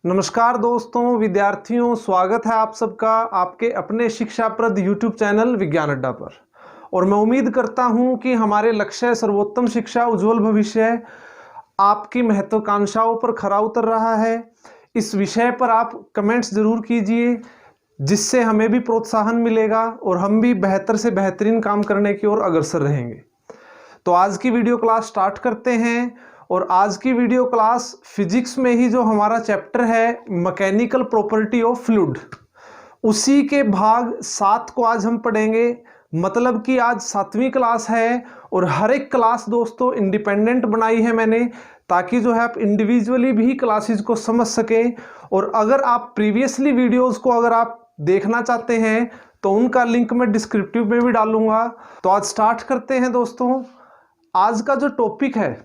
नमस्कार दोस्तों, विद्यार्थियों, स्वागत है आप सबका आपके अपने शिक्षाप्रद यूट्यूब चैनल विज्ञान अड्डा पर। और मैं उम्मीद करता हूं कि हमारे लक्ष्य सर्वोत्तम शिक्षा उज्जवल भविष्य आपकी महत्वाकांक्षाओं पर खरा उतर रहा है। इस विषय पर आप कमेंट्स जरूर कीजिए, जिससे हमें भी प्रोत्साहन मिलेगा और हम भी बेहतर से बेहतरीन काम करने की ओर अग्रसर रहेंगे। तो आज की वीडियो क्लास स्टार्ट करते हैं। और आज की वीडियो क्लास फिजिक्स में ही जो हमारा चैप्टर है मैकेनिकल प्रॉपर्टी ऑफ फ्लूइड, उसी के भाग 7 को आज हम पढ़ेंगे। मतलब कि आज 7वीं क्लास है और हर एक क्लास दोस्तों इंडिपेंडेंट बनाई है मैंने, ताकि जो है आप इंडिविजुअली भी क्लासेस को समझ सकें। और अगर आप प्रीवियसली वीडियोस को अगर आप देखना चाहते हैं तो उनका लिंक मैं डिस्क्रिप्टिव में भी डालूंगा। तो आज स्टार्ट करते हैं दोस्तों। आज का जो टॉपिक है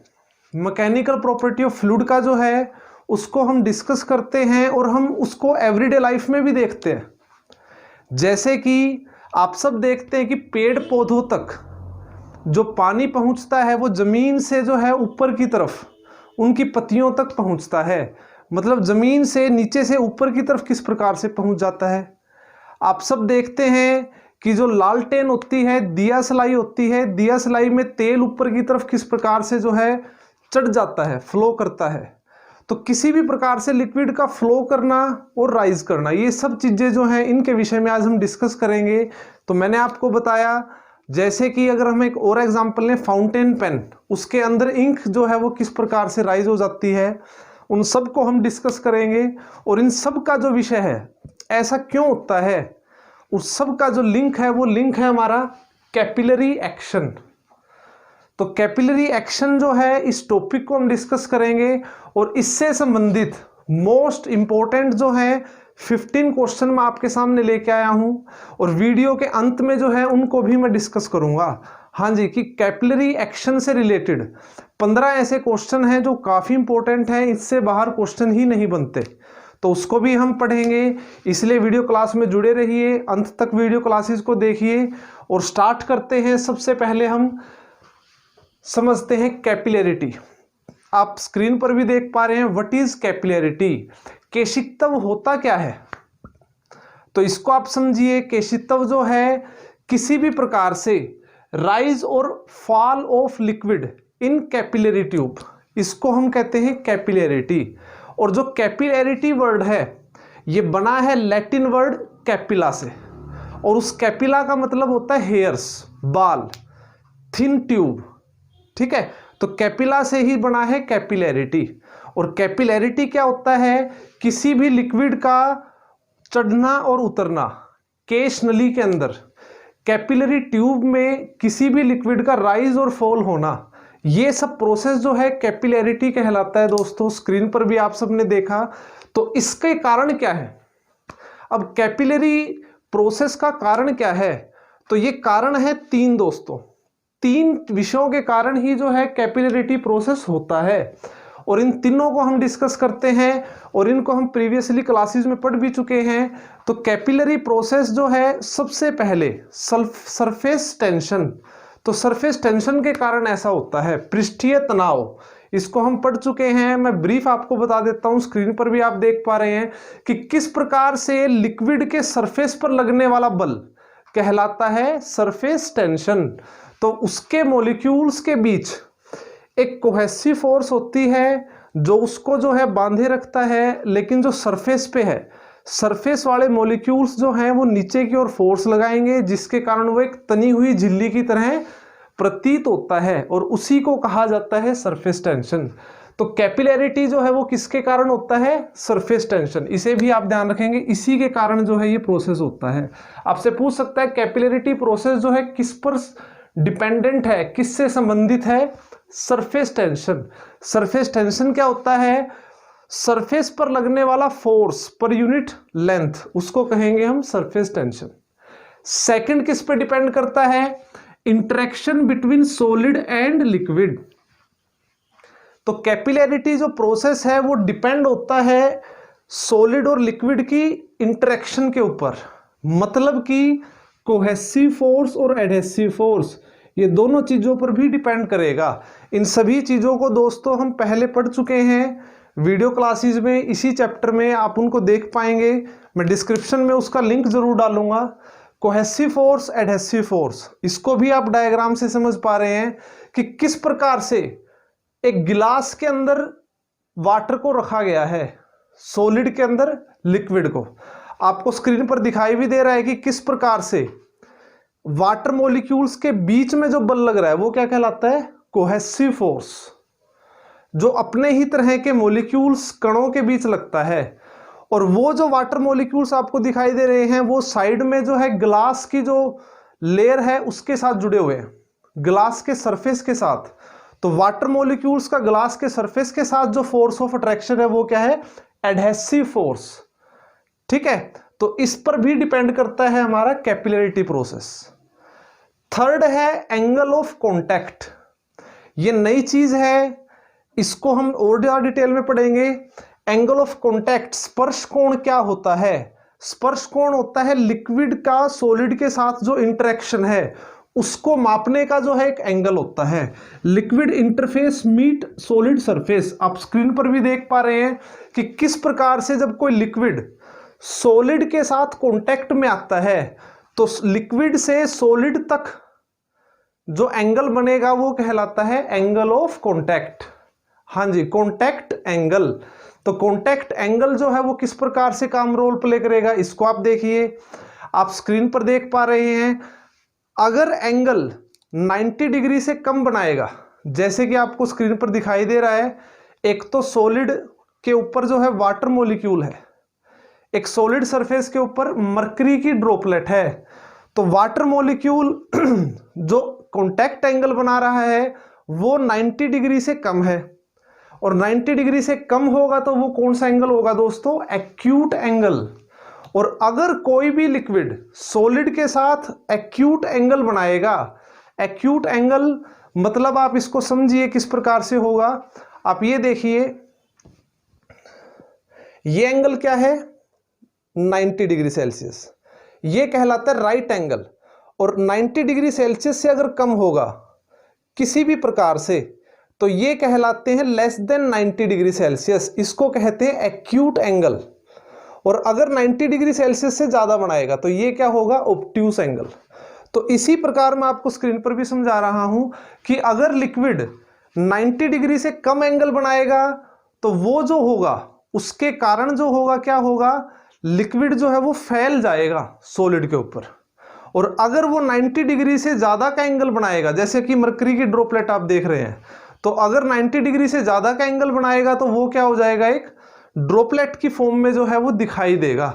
मैकेनिकल प्रॉपर्टी ऑफ फ्लूइड का जो है उसको हम डिस्कस करते हैं और हम उसको एवरीडे लाइफ में भी देखते हैं। जैसे कि आप सब देखते हैं कि पेड़ पौधों तक जो पानी पहुंचता है वो जमीन से जो है ऊपर की तरफ उनकी पत्तियों तक पहुंचता है। मतलब जमीन से नीचे से ऊपर की तरफ किस प्रकार से पहुंच जाता है। आप सब देखते हैं कि जो लालटेन होती है, दिया सलाई होती है, दिया सलाई में तेल ऊपर की तरफ किस प्रकार से जो है चढ़ जाता है, फ्लो करता है। तो किसी भी प्रकार से लिक्विड का फ्लो करना और राइज करना, ये सब चीजें जो हैं इनके विषय में आज हम डिस्कस करेंगे। तो मैंने आपको बताया, जैसे कि अगर हम एक और एग्जांपल लें, फाउंटेन पेन, उसके अंदर इंक जो है वो किस प्रकार से राइज हो जाती है, उन सब को हम डिस्कस करेंगे। और इन सब का जो विषय है ऐसा क्यों होता है, उस सब का जो लिंक है वो लिंक है हमारा कैपिलरी एक्शन। तो कैपिलरी एक्शन जो है इस टॉपिक को हम डिस्कस करेंगे। और इससे संबंधित मोस्ट इंपॉर्टेंट जो है 15 क्वेश्चन मैं आपके सामने लेके आया हूं। और वीडियो के अंत में जो है उनको भी मैं डिस्कस करूंगा। हाँ जी, कि कैपिलरी एक्शन से रिलेटेड 15 ऐसे क्वेश्चन हैं जो काफी इंपॉर्टेंट हैं, इससे बाहर क्वेश्चन ही नहीं बनते। तो उसको भी हम पढ़ेंगे, इसलिए वीडियो क्लास में जुड़े रहिए, अंत तक वीडियो क्लासेस को देखिए। और स्टार्ट करते हैं। सबसे पहले हम समझते हैं कैपिलरिटी। आप स्क्रीन पर भी देख पा रहे हैं, व्हाट इज कैपिलरिटी, केशिकत्व होता क्या है। तो इसको आप समझिए, केशिकत्व जो है किसी भी प्रकार से राइज और fall of liquid in capillary tube, इसको हम कहते हैं कैपिलरिटी। और जो कैपिलरिटी वर्ड है ये बना है लैटिन वर्ड कैपिला से, और उस कैपिला का मतलब होता है हेयर्स, बाल, थिन ट्यूब। ठीक है, तो कैपिला से ही बना है कैपिलरिटी। और कैपिलरिटी क्या होता है, किसी भी लिक्विड का चढ़ना और उतरना केश नली के अंदर, कैपिलरी ट्यूब में किसी भी लिक्विड का राइज और फॉल होना, ये सब प्रोसेस जो है कैपिलरिटी कहलाता है दोस्तों। स्क्रीन पर भी आप सबने देखा। तो इसके कारण क्या है, अब कैपिलरी प्रोसेस का कारण क्या है, तो ये कारण है 3 दोस्तों। 3 विषयों के कारण ही जो है कैपिलरिटी प्रोसेस होता है। और इन तीनों को हम डिस्कस करते हैं और इनको हम प्रीवियसली क्लासेस में पढ़ भी चुके हैं। तो कैपिलरी प्रोसेस जो है, सबसे पहले सरफेस टेंशन। तो सरफेस टेंशन के कारण ऐसा होता है, पृष्ठीय तनाव, इसको हम पढ़ चुके हैं। मैं ब्रीफ आपको बता देता हूं, स्क्रीन पर भी आप देख पा रहे हैं कि किस प्रकार से लिक्विड के सरफेस पर लगने वाला बल कहलाता है सरफेस टेंशन। तो उसके मॉलिक्यूल्स के बीच एक कोहेसिव फोर्स होती है जो उसको जो है बांधे रखता है, लेकिन जो सरफेस पे है, सरफेस वाले मॉलिक्यूल्स जो हैं वो नीचे की ओर फोर्स लगाएंगे, जिसके कारण वो एक तनी हुई झिल्ली की तरह प्रतीत होता है, और उसी को कहा जाता है सरफेस टेंशन। तो कैपिलरिटी जो है वो किसके कारण होता है, सरफेस टेंशन। इसे भी आप ध्यान रखेंगे, इसी के कारण जो है ये प्रोसेस होता है। आपसे पूछ सकता है कैपिलरिटी प्रोसेस जो है किस पर डिपेंडेंट है, किससे संबंधित है, सरफेस टेंशन। सरफेस टेंशन क्या होता है, सरफेस पर लगने वाला फोर्स पर यूनिट लेंथ, उसको कहेंगे हम सरफेस टेंशन। सेकंड किस पे डिपेंड करता है, interaction between solid and liquid. तो कैपिलरिटी जो प्रोसेस है वो डिपेंड होता है सॉलिड और लिक्विड की इंटरेक्शन के ऊपर। मतलब कि कोहेसिव फोर्स और एडहेसिव फोर्स, ये दोनों चीजों पर भी डिपेंड करेगा। इन सभी चीजों को दोस्तों हम पहले पढ़ चुके हैं वीडियो क्लासेस में इसी चैप्टर में आप उनको देख पाएंगे। मैं डिस्क्रिप्शन में उसका लिंक जरूर डालूंगा। कोहेसिव फोर्स, एडहेसिव फोर्स, इसको भी आप डायग्राम से समझ पा रहे हैं कि किस प्रकार से एक गिलास के अंदर वाटर को रखा गया है, सॉलिड के अंदर लिक्विड को। आपको स्क्रीन पर दिखाई भी दे रहा है कि किस प्रकार से वाटर मॉलिक्यूल्स के बीच में जो बल लग रहा है वो क्या कहलाता है, कोहेसिव फोर्स। जो अपने ही तरह के मॉलिक्यूल्स कणों के बीच लगता है, और वो जो वाटर मॉलिक्यूल्स आपको दिखाई दे रहे हैं वो साइड में जो है ग्लास की जो लेयर है उसके साथ जुड़े हुए हैं, ग्लास के सरफेस के साथ। तो वाटर मॉलिक्यूल्स का ग्लास के सरफेस के साथ जो फोर्स ऑफ अट्रैक्शन है वो क्या है, एडहेसिव फोर्स। ठीक है, तो इस पर भी डिपेंड करता है हमारा कैपिलरिटी प्रोसेस। थर्ड है एंगल ऑफ कॉन्टैक्ट। ये नई चीज है, इसको हम और ज्यादा डिटेल में पढ़ेंगे। एंगल ऑफ कॉन्टैक्ट, स्पर्श कोण क्या होता है? स्पर्श कोण होता है लिक्विड का सॉलिड के साथ जो इंटरेक्शन है उसको मापने का जो है एक एंगल होता है। Liquid interface meet solid surface. आप स्क्रीन पर भी देख पा रहे हैं कि किस प्रकार से जब कोई लिक्विड सॉलिड के साथ कांटेक्ट में आता है तो लिक्विड से सॉलिड तक जो एंगल बनेगा वो कहलाता है एंगल ऑफ कांटेक्ट। हाँ जी, कांटेक्ट एंगल। तो कांटेक्ट एंगल जो है वो किस प्रकार से काम रोल प्ले करेगा, इसको आप देखिए। आप स्क्रीन पर देख पा रहे हैं, अगर एंगल 90 डिग्री से कम बनाएगा, जैसे कि आपको स्क्रीन पर दिखाई दे रहा है, एक तो सॉलिड के ऊपर जो है वाटर मॉलिक्यूल है, एक सॉलिड सरफेस के ऊपर मरकरी की ड्रॉपलेट है, तो वाटर मॉलिक्यूल जो कांटेक्ट एंगल बना रहा है वो 90 डिग्री से कम है, और 90 डिग्री से कम होगा तो वो कौन सा एंगल होगा दोस्तों, एक्यूट एंगल। और अगर कोई भी लिक्विड सॉलिड के साथ एक्यूट एंगल बनाएगा, एक्यूट एंगल मतलब आप इसको समझिए किस प्रकार से होगा। आप ये देखिए, ये एंगल क्या है, 90 डिग्री सेल्सियस, ये कहलाता है राइट एंगल। और 90 डिग्री सेल्सियस से अगर कम होगा किसी भी प्रकार से तो ये कहलाते हैं लेस देन 90 डिग्री सेल्सियस, इसको कहते हैं एक्यूट एंगल। और अगर 90 डिग्री सेल्सियस से ज्यादा बनाएगा तो ये क्या होगा, ऑब्ट्यूस एंगल। तो इसी प्रकार मैं आपको स्क्रीन पर भी समझा रहा हूं कि अगर लिक्विड 90 डिग्री से कम एंगल बनाएगा तो वो जो होगा उसके कारण जो होगा क्या होगा, लिक्विड जो है वो फैल जाएगा सॉलिड के ऊपर। और अगर वो 90 डिग्री से ज्यादा का एंगल बनाएगा, जैसे कि मरकरी की ड्रॉपलेट आप देख रहे हैं, तो अगर 90 डिग्री से ज्यादा का एंगल बनाएगा तो वो क्या हो जाएगा, एक ड्रॉपलेट की फॉर्म में जो है वो दिखाई देगा।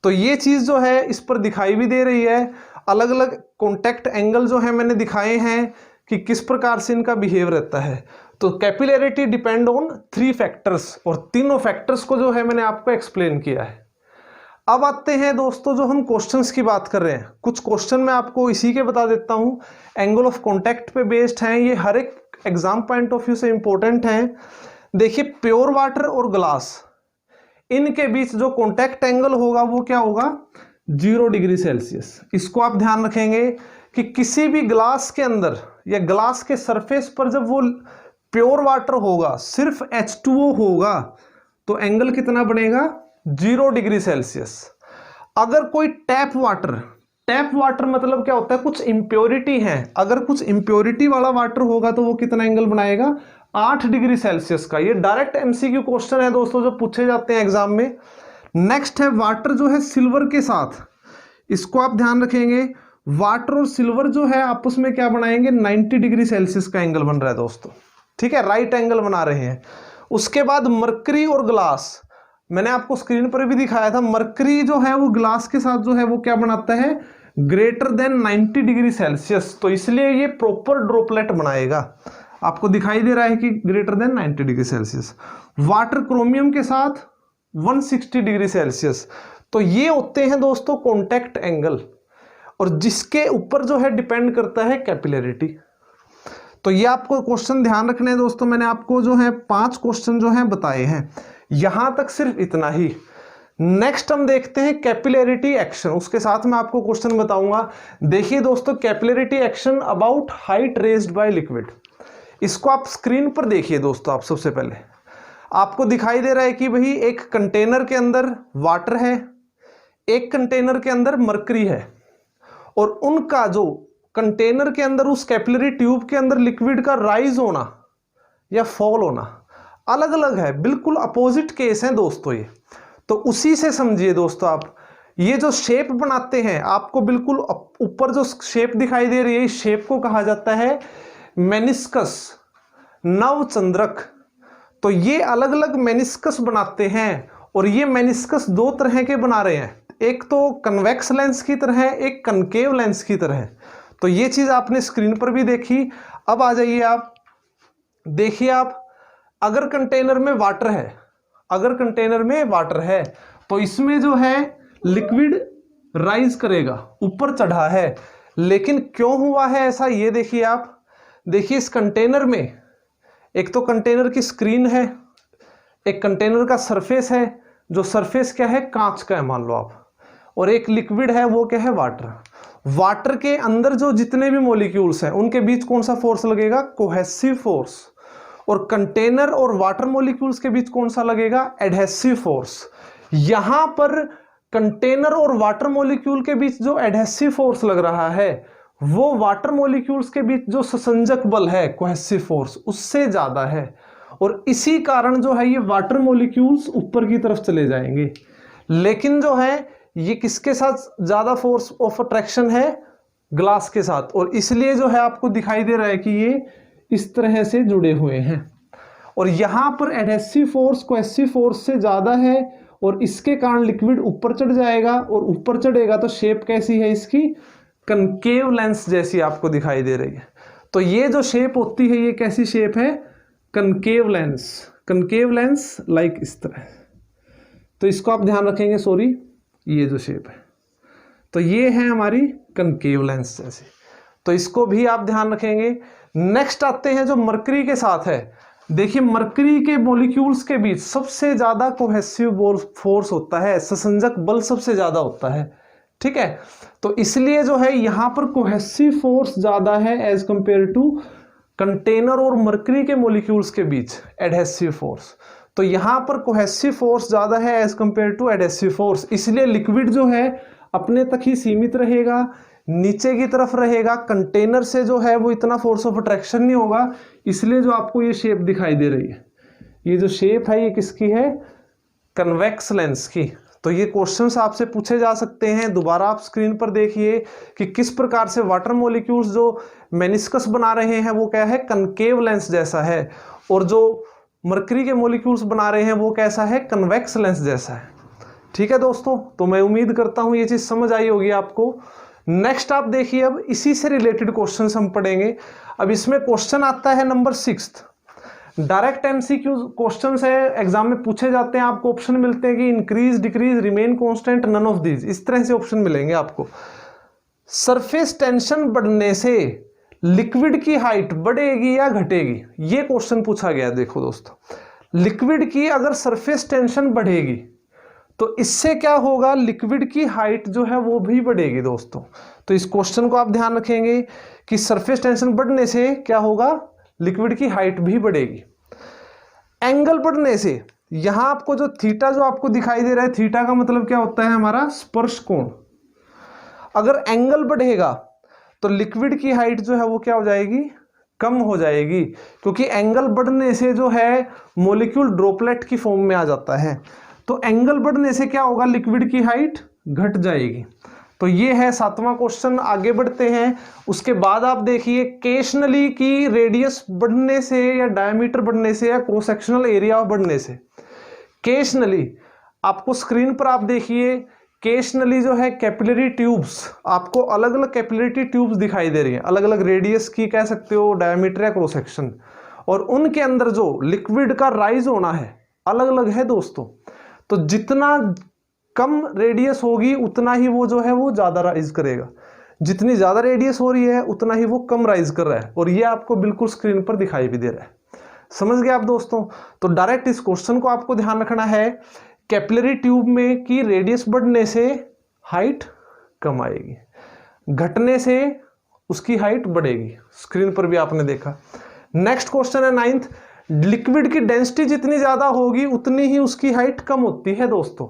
तो ये चीज जो है इस पर दिखाई भी दे रही है। अलग अलग कॉन्टैक्ट एंगल जो है मैंने दिखाए हैं कि किस प्रकार से इनका बिहेव रहता है। तो कैपिलरिटी डिपेंड ऑन 3 फैक्टर्स, और तीनों फैक्टर्स को जो है मैंने आपको एक्सप्लेन किया है। अब आते हैं दोस्तों जो हम क्वेश्चंस की बात कर रहे हैं, कुछ क्वेश्चन मैं आपको इसी के बता देता हूं, एंगल ऑफ कॉन्टैक्ट पे बेस्ड हैं, ये हर एक एग्जाम पॉइंट ऑफ व्यू से इंपॉर्टेंट हैं। देखिए, प्योर वाटर और ग्लास, इनके बीच जो कॉन्टैक्ट एंगल होगा वो क्या होगा, 0 डिग्री सेल्सियस। इसको आप ध्यान रखेंगे कि किसी भी ग्लास के अंदर या ग्लास के सरफेस पर जब वो प्योर वाटर होगा, सिर्फ H2O होगा, तो एंगल कितना बनेगा, 0 डिग्री सेल्सियस। अगर कोई टैप वाटर मतलब क्या होता है, कुछ इंप्योरिटी है, अगर कुछ इंप्योरिटी वाला वाटर होगा तो वो कितना एंगल बनाएगा, 8 डिग्री सेल्सियस का। ये डायरेक्ट एमसीक्यू क्वेश्चन है दोस्तों जो पूछे जाते हैं एग्जाम में। नेक्स्ट है वाटर जो है सिल्वर के साथ, इसको आप ध्यान रखेंगे, वाटर और सिल्वर जो है आपस में क्या बनाएंगे, 90 डिग्री सेल्सियस का एंगल बन रहा है दोस्तों। ठीक है, राइट एंगल बना रहे हैं। उसके बाद मरकरी और ग्लास, मैंने आपको स्क्रीन पर भी दिखाया था, मरकरी जो है वो ग्लास के साथ जो है वो क्या बनाता है, ग्रेटर देन 90 डिग्री सेल्सियस, तो इसलिए ये प्रॉपर ड्रॉपलेट बनाएगा। आपको दिखाई दे रहा है कि greater than 90 degree Celsius. Water chromium के साथ 160 डिग्री सेल्सियस, तो ये होते हैं दोस्तों कॉन्टैक्ट एंगल, और जिसके ऊपर जो है डिपेंड करता है कैपिलरिटी। तो ये आपको क्वेश्चन ध्यान रखने हैं दोस्तों, मैंने आपको जो है 5 क्वेश्चन जो है बताए हैं, यहां तक सिर्फ इतना ही। नेक्स्ट हम देखते हैं कैपिलरिटी एक्शन, उसके साथ मैं आपको क्वेश्चन बताऊंगा। देखिए दोस्तों, capillarity action about height raised by liquid, इसको आप स्क्रीन पर देखिए दोस्तों। आप सबसे पहले आपको दिखाई दे रहा है कि भाई एक कंटेनर के अंदर वाटर है, एक कंटेनर के अंदर मरकरी है, और उनका जो कंटेनर के अंदर उस कैपिलरी ट्यूब के अंदर लिक्विड का राइज होना या फॉल होना अलग अलग है, बिल्कुल अपोजिट केस है दोस्तों ये। तो उसी से समझिए दोस्तों, आप ये जो शेप बनाते हैं, आपको बिल्कुल ऊपर जो शेप दिखाई दे रही है, इस शेप को कहा जाता है मेनिस्कस, नवचंद्रक। तो ये अलग अलग मेनिस्कस बनाते हैं, और ये मेनिस्कस दो तरह के बना रहे हैं, एक तो कन्वेक्स लेंस की तरह है, एक कनकेव लेंस की तरह है। तो ये चीज आपने स्क्रीन पर भी देखी। अब आ जाइए आप देखिए, आप अगर कंटेनर में वाटर है, अगर कंटेनर में वाटर है तो इसमें जो है लिक्विड राइज करेगा, ऊपर चढ़ा है। लेकिन क्यों हुआ है ऐसा, ये देखिए आप, देखिए इस कंटेनर में एक तो कंटेनर की स्क्रीन है, एक कंटेनर का सरफेस है, जो सरफेस क्या है, कांच का है मान लो आप, और एक लिक्विड है, वो क्या है, वाटर। वाटर के अंदर जो जितने भी मॉलिक्यूल्स हैं उनके बीच कौन सा फोर्स लगेगा, कोहेसिव फोर्स। और कंटेनर और वाटर मॉलिक्यूल्स के बीच कौन सा लगेगा, एडहेसिव फोर्स। यहां पर कंटेनर और वाटर मॉलिक्यूल के बीच जो एडहेसिव फोर्स लग रहा है, वो वाटर मॉलिक्यूल्स के बीच जो संसंजक बल है, कोहेसिव फोर्स, उससे ज्यादा है। और इसी कारण जो है ये वाटर मॉलिक्यूल्स ऊपर की तरफ चले जाएंगे। लेकिन जो है ये किसके साथ ज्यादा फोर्स ऑफ अट्रैक्शन है, ग्लास के साथ, और इसलिए जो है आपको दिखाई दे रहा है कि ये इस तरह से जुड़े हुए हैं। और यहां पर एडहेसिव फोर्स कोहेसिव फोर्स से ज्यादा है, और इसके कारण लिक्विड ऊपर चढ़ जाएगा, और ऊपर चढ़ेगा तो शेप कैसी है इसकी, कनकेव लेंस जैसी आपको दिखाई दे रही है। तो ये जो शेप होती है ये कैसी शेप है, concave lens, concave lens like इस तरह। तो इसको आप ध्यान रखेंगे, सॉरी, ये जो शेप है, तो ये है हमारी कनकेव लेंस जैसी, तो इसको भी आप ध्यान रखेंगे। नेक्स्ट आते हैं जो मरकरी के साथ है। देखिए मरकरी के मॉलिक्यूल्स के बीच सबसे ज्यादा कोहेसिव फोर्स होता है, संसंजक बल सबसे ज्यादा होता है, ठीक है। तो इसलिए जो है यहां पर कोहेसिव फोर्स ज्यादा है एज कंपेयर टू कंटेनर और मरकरी के मॉलिक्यूल्स के बीच एडहेसिव फोर्स। तो यहां पर कोहेसिव फोर्स ज्यादा है as compare to adhesive force, इसलिए लिक्विड जो है अपने तक ही सीमित रहेगा, नीचे की तरफ रहेगा, कंटेनर से जो है वो इतना फोर्स ऑफ अट्रैक्शन नहीं होगा। इसलिए जो आपको ये शेप दिखाई दे रही है, ये जो शेप है ये किसकी है, कन्वेक्स लेंस की। तो ये क्वेश्चंस आपसे पूछे जा सकते हैं। दोबारा आप स्क्रीन पर देखिए कि किस प्रकार से वाटर मॉलिक्यूल्स जो मेनिस्कस बना रहे हैं वो क्या है, कनकेव लेंस जैसा है, और जो मरकरी के मॉलिक्यूल्स बना रहे हैं वो कैसा है, कन्वेक्स लेंस जैसा है। ठीक है दोस्तों, तो मैं उम्मीद करता हूं ये चीज समझ आई होगी आपको। नेक्स्ट आप देखिए, अब इसी से रिलेटेड क्वेश्चंस हम पढ़ेंगे। अब इसमें क्वेश्चन आता है नंबर 6, डायरेक्ट एमसीक्यू क्वेश्चंस है, एग्जाम में पूछे जाते हैं। आपको ऑप्शन मिलते हैं कि increase, decrease, remain constant, none of these, इस तरह से ऑप्शन मिलेंगे आपको। सरफेस टेंशन बढ़ने से लिक्विड की हाइट बढ़ेगी या घटेगी, ये क्वेश्चन पूछा गया। देखो दोस्तों, लिक्विड की अगर सरफेस टेंशन बढ़ेगी तो इससे क्या होगा, लिक्विड की हाइट जो है वो भी बढ़ेगी दोस्तों। तो इस क्वेश्चन को आप ध्यान रखेंगे कि सरफेस टेंशन बढ़ने से क्या होगा, लिक्विड की हाइट भी बढ़ेगी। एंगल बढ़ने से, यहां आपको जो थीटा जो आपको दिखाई दे रहा है, थीटा का मतलब क्या होता है, हमारा स्पर्श कोण। अगर एंगल बढ़ेगा तो लिक्विड की हाइट जो है वो क्या हो जाएगी, कम हो जाएगी, क्योंकि एंगल बढ़ने से जो है मॉलिक्यूल ड्रॉपलेट की फॉर्म में आ जाता है। तो एंगल बढ़ने से क्या होगा, लिक्विड की हाइट घट जाएगी। तो ये है 7वां क्वेश्चन। आगे बढ़ते हैं, उसके बाद आप देखिए केशनली की रेडियस बढ़ने से या डायमीटर बढ़ने से या क्रॉस सेक्शनल एरिया बढ़ने से। केशनली आपको स्क्रीन पर आप देखिए, केशनली जो है कैपिलरी ट्यूब्स, आपको अलग अलग कैपिलरी ट्यूब्स दिखाई दे रही हैं, अलग अलग रेडियस की कह सकते हो, डायमीटर या क्रॉस सेक्शन, और उनके अंदर जो लिक्विड का राइज होना है अलग अलग है दोस्तों। तो जितना कम रेडियस होगी उतना ही वो जो है वो ज्यादा राइज करेगा, जितनी ज्यादा रेडियस हो रही है उतना ही वो कम राइज कर रहा है, और ये आपको बिल्कुल स्क्रीन पर दिखाई भी दे रहा है। समझ गए आप दोस्तों। तो डायरेक्ट इस क्वेश्चन को आपको ध्यान रखना है, कैपिलरी ट्यूब में की रेडियस बढ़ने से हाइट कम आएगी, घटने से उसकी हाइट बढ़ेगी। स्क्रीन पर भी आपने देखा। नेक्स्ट क्वेश्चन है 9th, लिक्विड की डेंसिटी जितनी ज़्यादा होगी उतनी ही उसकी हाइट कम होती है दोस्तों,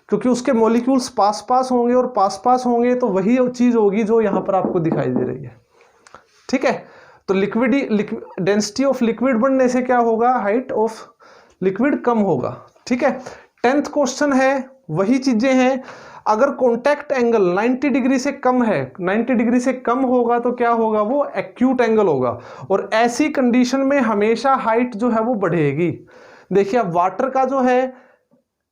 क्योंकि उसके मॉलिक्यूल्स पास पास होंगे, और पास पास होंगे तो वही चीज़ होगी जो यहाँ पर आपको दिखाई दे रही है। ठीक है, तो डेंसिटी ऑफ लिक्विड बढ़ने से क्या होगा, हाइट ऑफ लिक्विड कम होगा। ठीक है, 10th क्वेश्चन है, वही चीजें हैं। अगर कॉन्टैक्ट एंगल 90 डिग्री से कम है, 90 डिग्री से कम होगा तो क्या होगा, वो एक्यूट एंगल होगा, और ऐसी कंडीशन में हमेशा हाइट जो है वो बढ़ेगी। देखिए अब वाटर का जो है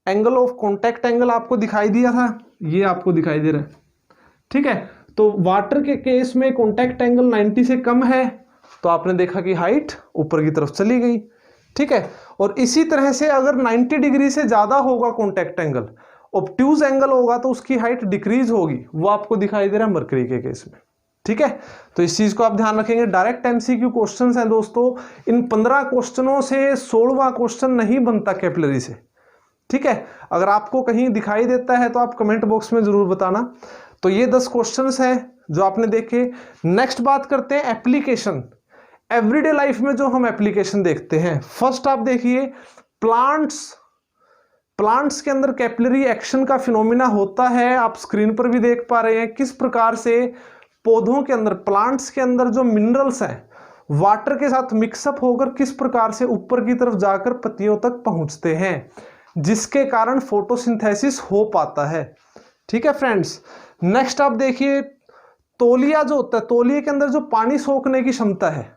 एंगल ऑफ कॉन्टैक्ट एंगल आपको दिखाई दिया था, ये आपको दिखाई दे रहा है। ठीक है, तो वाटर के केस में कॉन्टैक्ट एंगल 90 से कम है तो आपने देखा कि हाइट ऊपर की तरफ चली गई। ठीक है, और इसी तरह से अगर 90 डिग्री से ज्यादा होगा कॉन्टैक्ट एंगल, ऑब्ट्यूज एंगल होगा तो उसकी हाइट डिक्रीज होगी, वो आपको दिखाई दे रहा है मरकरी के केस में। ठीक है, तो इस चीज को आप ध्यान रखेंगे। डायरेक्ट एमसीक्यू क्वेश्चंस हैं दोस्तों, इन 15 क्वेश्चनों से 16वां क्वेश्चन नहीं बनता कैपिलरी से। ठीक है, अगर आपको कहीं दिखाई देता है तो आप कमेंट बॉक्स में जरूर बताना। तो ये 10 क्वेश्चंस हैं जो आपने देखे। नेक्स्ट बात करते हैं एप्लीकेशन, एवरीडे लाइफ में जो हम एप्लीकेशन देखते हैं। फर्स्ट आप देखिए प्लांट्स के अंदर कैपिलरी एक्शन का फिनोमिना होता है, आप स्क्रीन पर भी देख पा रहे हैं किस प्रकार से पौधों के अंदर, प्लांट्स के अंदर जो मिनरल्स हैं वाटर के साथ मिक्सअप होकर किस प्रकार से ऊपर की तरफ जाकर पत्तियों तक पहुंचते हैं, जिसके कारण फोटोसिंथेसिस हो पाता है। ठीक है फ्रेंड्स, नेक्स्ट आप देखिए तौलिया जो होता है, तौलिए के अंदर जो पानी सोखने की क्षमता है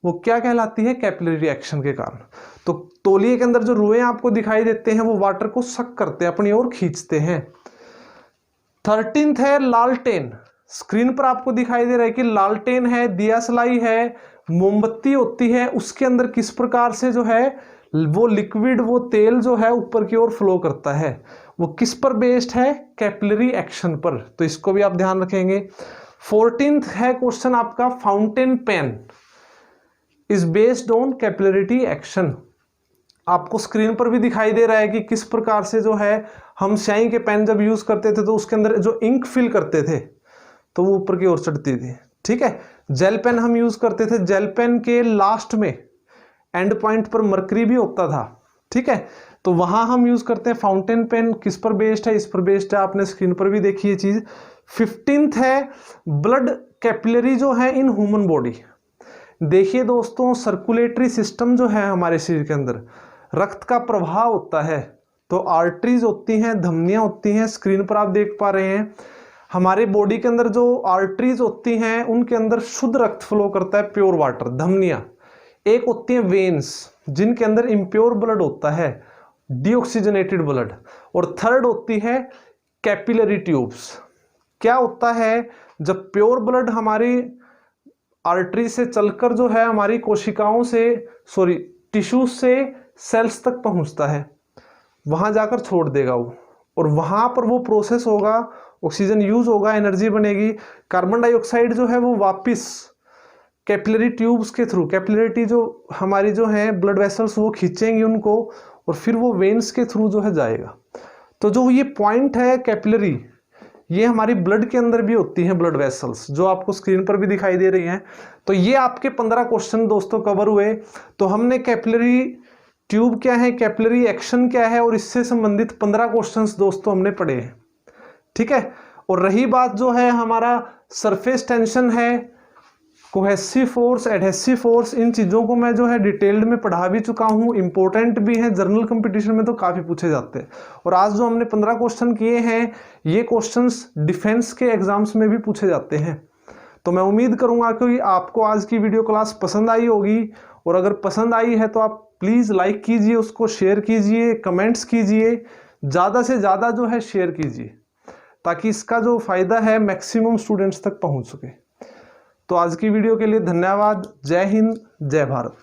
वो क्या कहलाती है, कैपिलरी रिएक्शन के कारण। तो तौलिए के अंदर जो रुएं आपको दिखाई देते हैं वो वाटर को सक करते हैं, अपनी ओर खींचते हैं। 13th है लालटेन, स्क्रीन पर आपको दिखाई दे रहा है कि लालटेन है, दियासलाई है, मोमबत्ती होती है, उसके अंदर किस प्रकार से जो है वो लिक्विड, वो तेल जो है ऊपर की ओर फ्लो करता है, वो किस पर बेस्ड है, कैपिलरी एक्शन पर। तो इसको भी आप ध्यान रखेंगे। 14th है क्वेश्चन आपका, fountain pen is based on capillarity action. आपको स्क्रीन पर भी दिखाई दे रहा है कि किस प्रकार से जो है हम स्याही के पेन जब यूज करते थे तो उसके अंदर जो इंक फिल करते थे तो वो ऊपर की ओर चढ़ती थी। ठीक है, जेल पेन हम यूज करते थे, जेल पेन के लास्ट में एंड पॉइंट पर मरकरी भी होता था। ठीक है, तो वहां हम यूज करते हैं। फाउंटेन पेन किस पर बेस्ड है, इस पर बेस्ड है, आपने स्क्रीन पर भी देखी ये चीज। 15th है ब्लड कैपिलरी जो है इन ह्यूमन बॉडी। देखिए दोस्तों, सर्कुलेटरी सिस्टम जो है हमारे शरीर के अंदर, रक्त का प्रवाह होता है, तो आर्टरीज होती हैं, धमनियां होती हैं, स्क्रीन पर आप देख पा रहे हैं। हमारे बॉडी के अंदर जो आर्टरीज होती हैं उनके अंदर शुद्ध रक्त फ्लो करता है, प्योर वाटर, धमनियां। एक होती हैं वेन्स जिनके अंदर इम्प्योर ब्लड होता है, डीऑक्सीजनेटेड ब्लड। और थर्ड होती है कैपिलरी ट्यूब्स। क्या होता है, जब प्योर ब्लड हमारी आर्टरी से चलकर जो है हमारी कोशिकाओं से, टिश्यूज से सेल्स तक पहुंचता है, वहां जाकर छोड़ देगा वो, और वहां पर वो प्रोसेस होगा, ऑक्सीजन यूज होगा, एनर्जी बनेगी, कार्बन डाइऑक्साइड जो है वो वापस कैपिलरी ट्यूब्स के थ्रू, कैपिलरिटी जो हमारी जो है ब्लड वेसल्स वो खींचेंगी उनको, और फिर वो वेन्स के थ्रू जो है जाएगा। तो जो ये पॉइंट है कैपिलरी, ये हमारी ब्लड के अंदर भी होती हैं ब्लड वेसल्स, जो आपको स्क्रीन पर भी दिखाई दे रही हैं। तो ये आपके 15 क्वेश्चन दोस्तों कवर हुए। तो हमने कैपिलरी ट्यूब क्या है, कैपिलरी एक्शन क्या है, और इससे संबंधित 15 क्वेश्चंस दोस्तों हमने पढ़े हैं। ठीक है, और रही बात जो है हमारा सरफेस टेंशन है, कोहेसिव फोर्स, एडहेसिव फोर्स, इन चीज़ों को मैं जो है डिटेल्ड में पढ़ा भी चुका हूँ, इंपॉर्टेंट भी है, जर्नल कंपटीशन में तो काफ़ी पूछे जाते हैं। और आज जो हमने 15 क्वेश्चन किए हैं, ये क्वेश्चंस डिफेंस के एग्जाम्स में भी पूछे जाते हैं। तो मैं उम्मीद करूँगा कि आपको आज की वीडियो क्लास पसंद आई होगी, और अगर पसंद आई है तो आप प्लीज़ लाइक कीजिए, उसको शेयर कीजिए, कमेंट्स कीजिए, ज़्यादा से ज़्यादा जो है शेयर कीजिए, ताकि इसका जो फ़ायदा है मैक्सिमम स्टूडेंट्स तक पहुँच सके। तो आज की वीडियो के लिए धन्यवाद। जय हिंद, जय भारत।